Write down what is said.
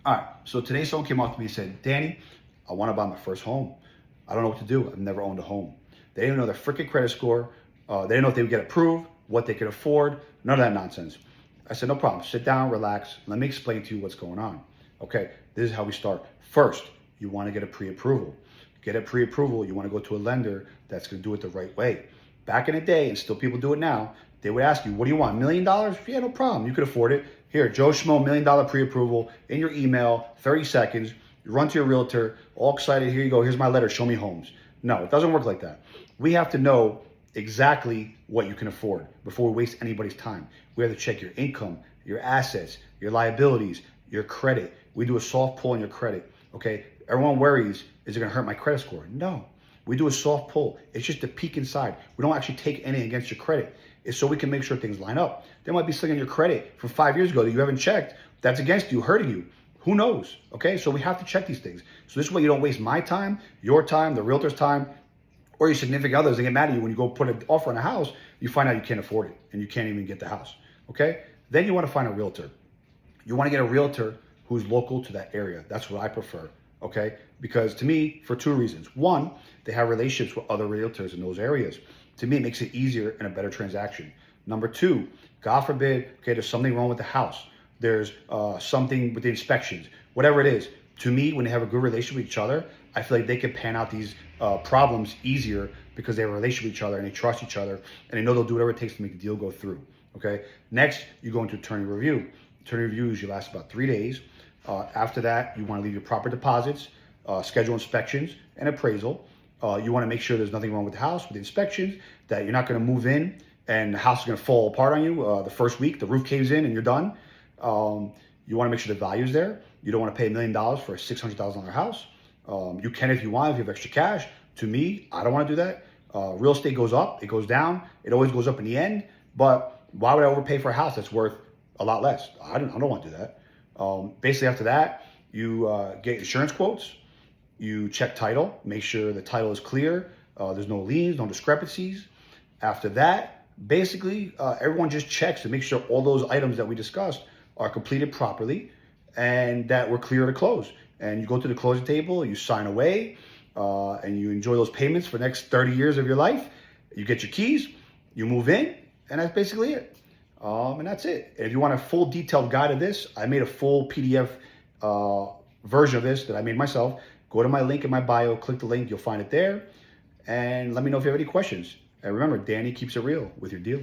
All right, so today someone came up to me and said, Danny, I want to buy my first home. I don't know what to do. I've never owned a home. They didn't know their freaking credit score. They didn't know if they would get approved, what they could afford, none of that nonsense. I said, no problem. Sit down, relax. Let me explain to you what's going on. Okay, this is how we start. First, you want to get a pre-approval. Get a pre-approval, you want to go to a lender that's going to do it the right way. Back in the day, and still people do it now, they would ask you, what do you want, $1 million? Yeah, no problem. You could afford it. Here, Joe Schmo, $1 million pre-approval in your email, 30 seconds. You run to your realtor, all excited. Here you go. Here's my letter. Show me homes. No, it doesn't work like that. We have to know exactly what you can afford before we waste anybody's time. We have to check your income, your assets, your liabilities, your credit. We do a soft pull on your credit. Okay. Everyone worries, is it going to hurt my credit score? No. We do a soft pull. It's just a peek inside. We don't actually take anything against your credit. It's so we can make sure things line up. There might be something in your credit from 5 years ago that you haven't checked that's against you, hurting you. Who knows? Okay, so we have to check these things. So this way you don't waste my time, the realtor's time, or your significant others. They get mad at you when you go put an offer on a house, you find out you can't afford it and you can't even get the house. Okay, then you want to find a realtor. You want to get a realtor who's local to that area. That's what I prefer. Okay, because to me, for two reasons. One, they have relationships with other realtors in those areas. To me, it makes it easier and a better transaction. Number two, God forbid, okay, there's something wrong with the house. There's something with the inspections, whatever it is. To me, when they have a good relationship with each other, I feel like they can pan out these problems easier because they have a relationship with each other and they trust each other and they know they'll do whatever it takes to make the deal go through. Okay. Next, you go into attorney review. Attorney review usually lasts about 3 days. After that, you want to leave your proper deposits, schedule inspections and appraisal. You want to make sure there's nothing wrong with the house, with the inspections, that you're not going to move in and the house is going to fall apart on you the first week, the roof caves in and you're done. You want to make sure the value is there. You don't want to pay $1 million for a $600,000 house. You can if you want, if you have extra cash. To me, I don't want to do that. Real estate goes up, it goes down. It always goes up in the end. But why would I overpay for a house that's worth a lot less? I don't want to do that. Basically, after that, you get insurance quotes. You check title, make sure the title is clear. There's no liens, no discrepancies. After that, basically, everyone just checks to make sure all those items that we discussed are completed properly and that we're clear to close. And you go to the closing table, you sign away, and you enjoy those payments for the next 30 years of your life. You get your keys, you move in, and that's basically it. And that's it. And if you want a full detailed guide of this, I made a full PDF version of this that I made myself. Go to my link in my bio, click the link, you'll find it there. And let me know if you have any questions. And remember, Danny keeps it real with your deal.